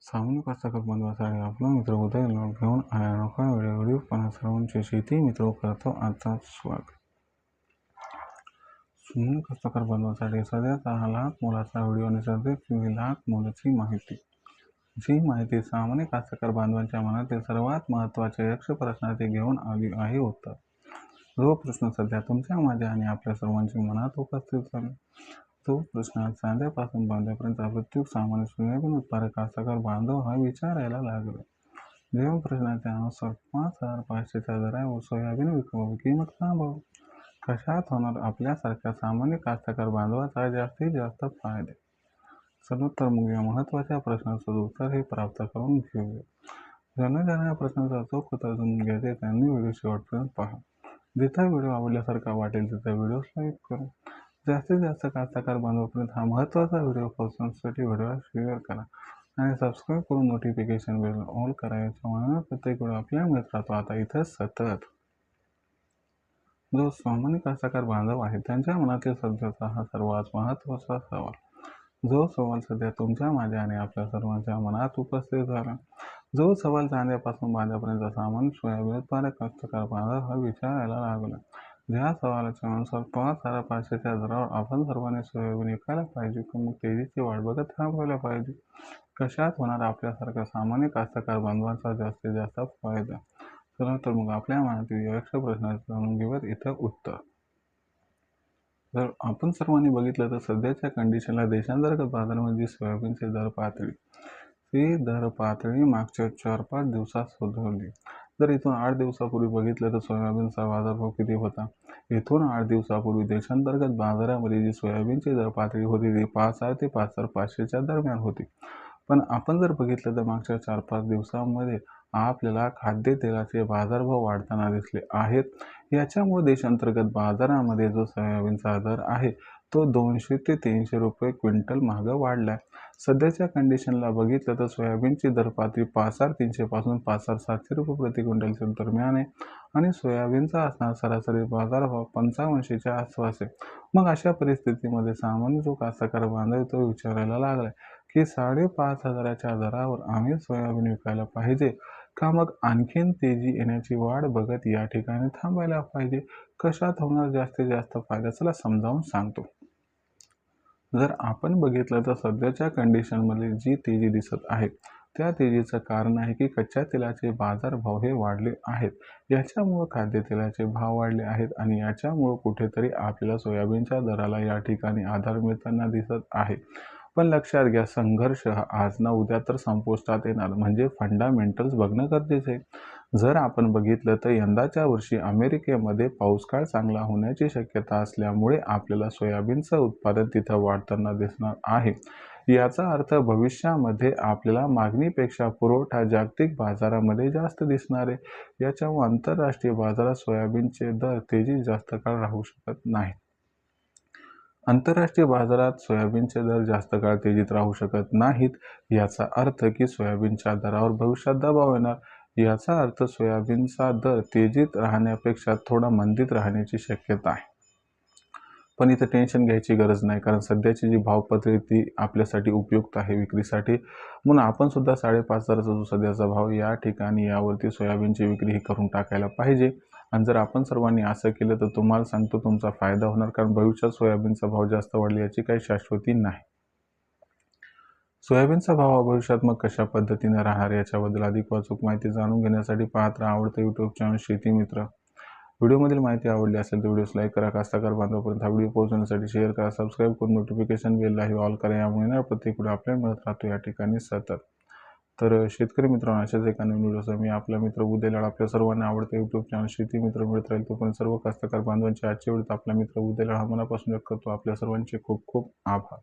सामान्य कास्तकार बांधवासाठी आपला मित्र उदय घेऊन आला अनोखा व्हिडिओ पाहण्यास सर्वांचे शेती मित्र करतो आजचा स्वागत। सामान्य कास्तकार बांधवासाठी सध्याचा हा लाख मोलाचा व्हिडिओ आणि सध्याची लाख मोलाची माहिती। जी माहिती सामान्य कास्तकार बांधवांच्या मनातील सर्वात महत्त्वाचे यक्ष प्रश्नाचे घेऊन आली आहे उत्तर। जो प्रश्न सध्या तुमच्या माझ्या आणि आपल्या सर्वांच्या मनात उपस्थित झाला, तो प्रश्न चांद्यापासून बांध्यापर्यंत प्रत्येक सामान्य सोयाबीन उत्पादक कास्तकार बांधव हा विचारायला लागला। जेव्हा प्रश्नाच्या अनुसार 5,500च्या दरावर सोयाबीन विकावं, किंमत थांबवावी, कशात होणार आपल्यासारख्या सामान्य कास्तकार बांधवाचा जास्तीत जास्त फायदा? चला तर मग या महत्त्वाच्या प्रश्नाचं उत्तर हे प्राप्त करून घेऊया। ज्यांना या प्रश्नाचा अचूक उत्तर जाणून घ्यायचे त्यांनी व्हिडिओ शेवटपर्यंत पहा। जिथे व्हिडिओ आवडल्यासारखा वाटेल तिथे व्हिडिओ लाईक करा। जास्तीत जास्त कास्तकार बांधवापर्यंत हा महत्त्वाचा व्हिडिओ पोहोचवण्यासाठी व्हिडिओला शेअर करा आणि सबस्क्राईब करून नोटिफिकेशन बेल ऑल करा। याच्यामुळे प्रत्येक व्हिडिओ आपल्या मिळत राहतो। आता इथे सतत जो सामान्य कास्तकार बांधव आहे त्यांच्या मनातील सध्याचा हा सर्वात महत्त्वाचा सवाल, जो सवाल सध्या तुमच्या माझ्या आणि आपल्या सर्वांच्या मनात उपस्थित झाला। जो सवाल चांद्यापासून बांध्यापर्यंत सामान्य सोयाबीन उत्पादक कास्तकार बांधव हा विचारायला लागला। ज्या सवालाच्या अनुसार 5,500च्या दरावर आपण सर्वांनी सोयाबीन विकायला पाहिजे की मग तेजीची वाट बघत थांबवायला पाहिजे? कशात होणार आपल्यासारख्या सामान्य कास्तकार बांधवांचा जास्तीत जास्त फायदा? चला तर मग आपल्या मनातील यक्ष प्रश्नाचे जाणून घेऊयात इथं उत्तर। जर आपण सर्वांनी बघितलं तर सध्याच्या कंडिशनला देशांतर्गत बाजारामध्ये सोयाबीनचे दर पातळी मागच्या 4-5 दिवसात सुधारली। जर इथून 8 दिवसापूर्वी बघितलं तर सोयाबीनचा बाजारभाव किती होता? इथून 8 दिवसापूर्वी देशांतर्गत बाजारामध्ये जी सोयाबीनची दर पातळी होती ती 5,000 ते 5,500च्या दरम्यान होती। पण आपण जर बघितलं तर मागच्या 4-5 दिवसांमध्ये आपल्याला खाद्यतेलाचे बाजारभाव वाढताना दिसले आहेत। याच्यामुळे देशांतर्गत बाजारामध्ये जो सोयाबीनचा दर आहे तो 200 ते 300 रुपये क्विंटल मागं वाढला। सध्याच्या कंडिशनला बघितलं तर सोयाबीनची दर पातळी 5,300 पासून 5,700 रुपये प्रति क्विंटलच्या दरम्यान आहे आणि सोयाबीनचा असणारा सरासरी बाजारभाव 5500च्या आसपास आहे। मग अशा परिस्थितीमध्ये सामान्य जो कास्तकार बांधव तो विचारायला लागला की 5,500च्या दरावर आम्ही सोयाबीन विकायला पाहिजे का मग आणखीन तेजी येण्याची वाट बघत या ठिकाणी थांबायला पाहिजे? कशात होणार जास्तीत जास्त फायदा? चला समजावून सांगतो। जर आपण बघितलं तर सध्याच्या कंडिशनमध्ये जी तेजी दिसत आहे त्या तेजीचं कारण आहे की कच्च्या तेलाचे बाजारभाव हे वाढले आहेत। याच्यामुळं खाद्यतेलाचे भाव वाढले आहेत आणि याच्यामुळं कुठेतरी आपल्याला सोयाबीनच्या दराला या ठिकाणी आधार मिळताना दिसत आहे। पण लक्षात घ्या, संघर्ष हा आज ना उद्या तर संपुष्टात येणार, म्हणजे फंडामेंटल्स बघणं गरजेचं आहे। जर आपण बघितलं तर यंदाच्या वर्षी अमेरिकेमध्ये पाऊसकाळ चांगला होण्याची शक्यता असल्यामुळे आपल्याला सोयाबीनचं उत्पादन तिथं वाढताना दिसणार आहे। याचा अर्थ भविष्यामध्ये आपल्याला मागणीपेक्षा पुरवठा जागतिक बाजारामध्ये जास्त दिसणार आहे। याच्यामुळे आंतरराष्ट्रीय बाजारात सोयाबीनचे दर तेजी जास्त काळ राहू शकत नाहीत। आंतरराष्ट्रीय बाजारात सोयाबीनचे दर जास्त काळ तेजीत राहू शकत नाहीत। याचा अर्थ की सोयाबीनच्या दरावर भविष्यात दबाव येणार। याचा अर्थ सोयाबीनचा दर तेजीत राहण्यापेक्षा थोडा मंदीत राहण्याची शक्यता आहे। पण इथं टेन्शन घ्यायची गरज नाही, कारण सध्याची जी भावपातळी ती आपल्यासाठी उपयुक्त आहे विक्रीसाठी। म्हणून आपण सुद्धा 5,500चा जो सध्याचा भाव या ठिकाणी यावरती सोयाबीनची विक्री ही करून टाकायला पाहिजे। आणि जर आपण सर्वांनी असं केलं तर तुम्हाला सांगतो तुमचा फायदा होणार, कारण भविष्यात सोयाबीनचा भाव जास्त वाढले याची काही शाश्वती नाही। सोयाबीनचा भाव भविष्यात मग कशा पद्धतीने राहणार याच्याबद्दल अधिक अचूक माहिती जाणून घेण्यासाठी पाहत राहा आवडतं यूट्यूब चॅनल शेती मित्र। व्हिडिओमधील माहिती आवडली असेल तर व्हिडिओस लाईक करा, कास्तकार बांधवापर्यंत हा व्हिडिओ पोहोचवण्यासाठी शेअर करा, सबस्क्राईब करून नोटिफिकेशन बेलला ही ऑल करा। यामुळे प्रत्येक व्हिडिओ आपल्याला मिळत राहतो या ठिकाणी सतत। तर शेतकरी मित्रांनो, अशाच एका नवीन व्हिडिओसह मी आपला मित्र उदय लाड आपल्या सर्वांना आवडतं यूट्यूब चॅनल शेती मित्र मिळत राहील। तोपर्यंत सर्व कास्तकार बांधवांचे आजचे व्हिडिओ आपला मित्र उदय लाड मनापासून व्यक्त करतो। आपल्या सर्वांचे खूप खूप आभार।